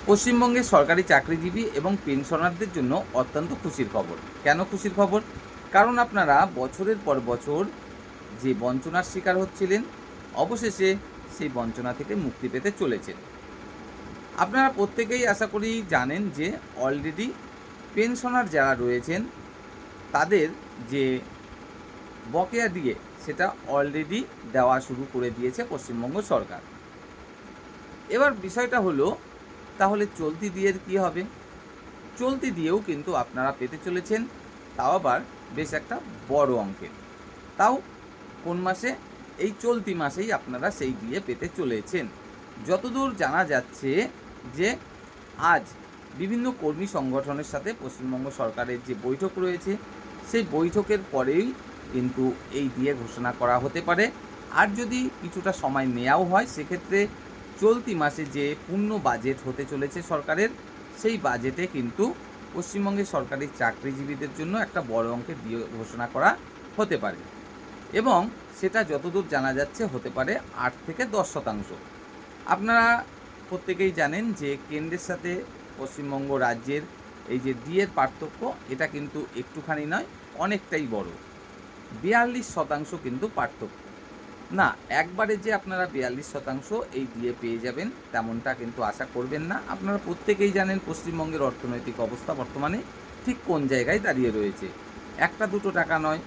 পশ্চিমবঙ্গের সরকারি চাকরিজীবী এবং পেনশনারদের জন্য অত্যন্ত খুশির খবর। কেন খুশির খবর? কারণ আপনারা বছরের পর বছর যে বঞ্চনার শিকার হচ্ছিলেন, অবশেষে সেই বঞ্চনা থেকে মুক্তি পেতে চলেছেন। আপনারা প্রত্যেকেই আশা করি জানেন যে অলরেডি পেনশনার যারা রয়েছেন তাদের যে বকেয়া ডিএ সেটা অলরেডি দেওয়া শুরু করে দিয়েছে পশ্চিমবঙ্গ সরকার। এবার বিষয়টা হলো, তাহলে চলতি ডিএর কী হবে? চলতি দিয়েও কিন্তু আপনারা পেতে চলেছেন, তাও আবার বেশ একটা বড় অঙ্কের। তাও কোন মাসে? এই চলতি মাসেই আপনারা সেই দিয়ে পেতে চলেছেন। যতদূর জানা যাচ্ছে যে আজ বিভিন্ন কর্মী সংগঠনের সাথে পশ্চিমবঙ্গ সরকারের যে বৈঠক রয়েছে, সেই বৈঠকের পরেই কিন্তু এই দিয়ে ঘোষণা করা হতে পারে। আর যদি কিছুটা সময় নেওয়াও হয়, সেক্ষেত্রে চলতি মাসে যে পূর্ণ বাজেট হতে চলেছে সরকারের, সেই বাজেটে কিন্তু পশ্চিমবঙ্গের সরকারি চাকরিজীবীদের জন্য একটা বড় অঙ্কের দিয়ে ঘোষণা করা হতে পারে, এবং সেটা যতদূর জানা যাচ্ছে হতে পারে ৮ থেকে ১০%। আপনারা প্রত্যেকেই জানেন যে কেন্দ্রের সাথে পশ্চিমবঙ্গ রাজ্যের এই যে ডিএর পার্থক্য, এটা কিন্তু একটুখানি নয়, অনেকটাই বড়। ৪২% কিন্তু পার্থক্য। না, একবারে যে আপনারা ৪২% এই দিয়ে পেয়ে যাবেন তেমনটা কিন্তু আশা করবেন না। আপনারা প্রত্যেকেই জানেন পশ্চিমবঙ্গের অর্থনৈতিক অবস্থা বর্তমানে ঠিক কোন জায়গায় দাঁড়িয়ে রয়েছে। একটা দুটো টাকা নয়,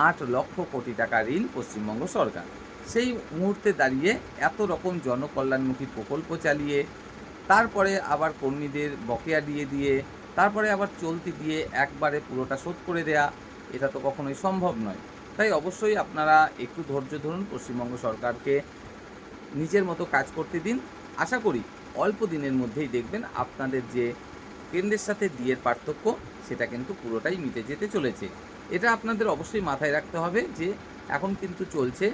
৮ লক্ষ কোটি টাকা ঋণ পশ্চিমবঙ্গ সরকার। সেই মুহূর্তে দাঁড়িয়ে এত রকম জনকল্যাণমুখী প্রকল্প চালিয়ে, তারপরে আবার কর্মীদের বকেয়া দিয়ে তারপরে আবার চলতি দিয়ে একবারে পুরোটা শোধ করে দেয়া, এটা তো কখনোই সম্ভব নয়। তাই অবশ্যই আপনারা একটু ধৈর্য ধরুন, পশ্চিমবঙ্গ সরকারকে নিজের মতো কাজ করতে দিন। আশা করি অল্প দিনের মধ্যেই দেখবেন আপনাদের যে কেন্দ্রের সাথে ডিএর পার্থক্য, সেটা কিন্তু পুরোটাই মিটে যেতে চলেছে। এটা আপনাদের অবশ্যই মাথায় রাখতে হবে যে এখন কিন্তু চলছে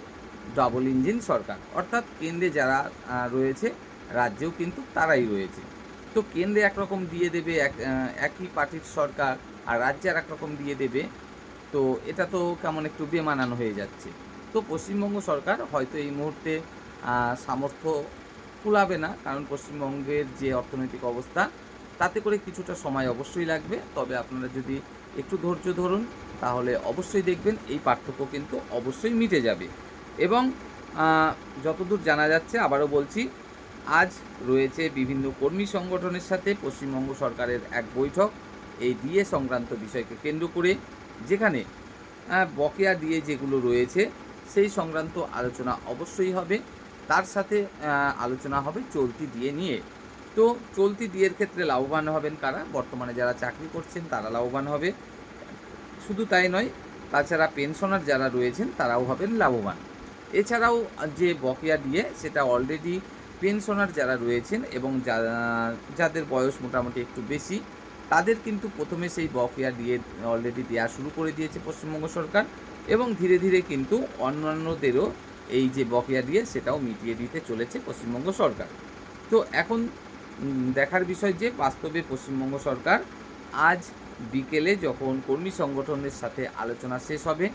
ডাবল ইঞ্জিন সরকার, অর্থাৎ কেন্দ্রে যারা রয়েছে, রাজ্যেও কিন্তু তারাই রয়েছে। তো কেন্দ্রে একরকম দিয়ে দেবে একই পার্টির সরকার, আর রাজ্যে আর একরকম দিয়ে দেবে, তো এটা তো কেমন একটু বেমানান হয়ে যাচ্ছে। তো পশ্চিমবঙ্গ সরকার হয়তো এই মুহূর্তে সামর্থ্য কুলাবে না, কারণ পশ্চিমবঙ্গের যে অর্থনৈতিক অবস্থা, তাতে করে কিছুটা সময় অবশ্যই লাগবে। তবে আপনারা যদি একটু ধৈর্য ধরুন, তাহলে অবশ্যই দেখবেন এই পার্থক্য কিন্তু অবশ্যই মিটে যাবে। এবং যতদূর জানা যাচ্ছে, আবারও বলছি, আজ রয়েছে বিভিন্ন কর্মী সংগঠনের সাথে পশ্চিমবঙ্গ সরকারের এক বৈঠক এই ডিএ সংক্রান্ত বিষয়কে কেন্দ্র করে, যেখানে বকেয়া ডিএ যেগুলো রয়েছে সেই সংক্রান্ত আলোচনা অবশ্যই হবে। তার সাথে আলোচনা হবে চলতি ডিএ নিয়ে। তো চলতি ডিএর ক্ষেত্রে লাভবান হবেন কারা? বর্তমানে যারা চাকরি করছেন তারা লাভবান হবে। শুধু তাই নয়, তাছাড়া পেনশনার যারা রয়েছেন তারাও হবেন লাভবান। এছাড়াও যে বকেয়া ডিএ, সেটা অলরেডি পেনশনার যারা রয়েছেন এবং যাদের বয়স মোটামুটি একটু বেশি, তাদের কিন্তু প্রথমে সেই বকেয়া ডিএ অলরেডি দেওয়া শুরু করে দিয়েছে পশ্চিমবঙ্গ সরকার, এবং ধীরে ধীরে কিন্তু অন্যান্যদেরও এই যে বকেয়া ডিএ সেটাও মিটিয়ে দিতে চলেছে পশ্চিমবঙ্গ সরকার। তো এখন দেখার বিষয় যে বাস্তবে পশ্চিমবঙ্গ সরকার আজ বিকেলে যখন কর্মী সংগঠনের সাথে আলোচনা শেষ হবে,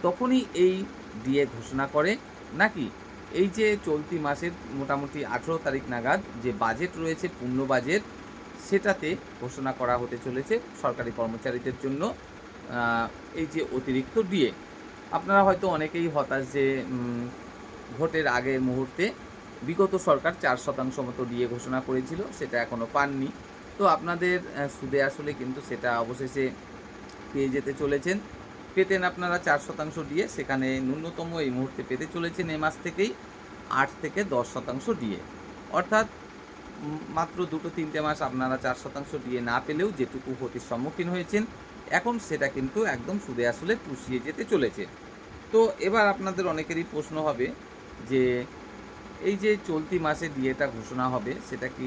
তখনই এই ডিএ ঘোষণা করে, নাকি এই যে চলতি মাসের মোটামুটি 18 তারিখ নাগাদ যে বাজেট রয়েছে, পূর্ণ বাজেট, সেটাতে ঘোষণা করা হতে চলেছে সরকারি কর্মচারীদের জন্য এই যে অতিরিক্ত ডিএ। আপনারা হয়তো অনেকেই হতাশ যে ভোটের আগের মুহূর্তে বিগত সরকার 4% মতো ডিএ ঘোষণা করেছিল, সেটা এখনও পাননি। তো আপনাদের সুদে আসলে কিন্তু সেটা অবশেষে পেয়ে যেতে চলেছেন। পেতেন আপনারা 4% ডিএ, সেখানে ন্যূনতম এই মুহূর্তে পেতে চলেছেন এ মাস থেকেই 8 থেকে 10% ডিএ। অর্থাৎ মাত্র 2-3টে মাস আপনারা 4% ডিএ না পেলেও যেটুকু ক্ষতির সম্মুখীন হয়েছেন, এখন সেটা কিন্তু একদম সুদে আসলে পুষিয়ে যেতে চলেছে। তো এবার আপনাদের অনেকেরই প্রশ্ন হবে যে এই যে চলতি মাসে ডিএটা ঘোষণা হবে, সেটা কি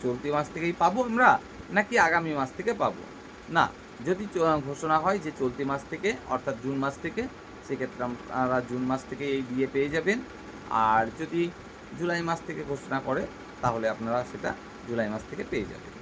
চলতি মাস থেকেই পাবো আমরা, নাকি আগামী মাস থেকে পাবো? না, যদি ঘোষণা হয় যে চলতি মাস থেকে, অর্থাৎ জুন মাস থেকে, সেক্ষেত্রে আপনারা জুন মাস থেকে এই ডিএ পেয়ে যাবেন। আর যদি জুলাই মাস থেকে ঘোষণা করে, তাহলে আপনারা সেটা জুলাই মাস থেকে পেয়ে যাবেন।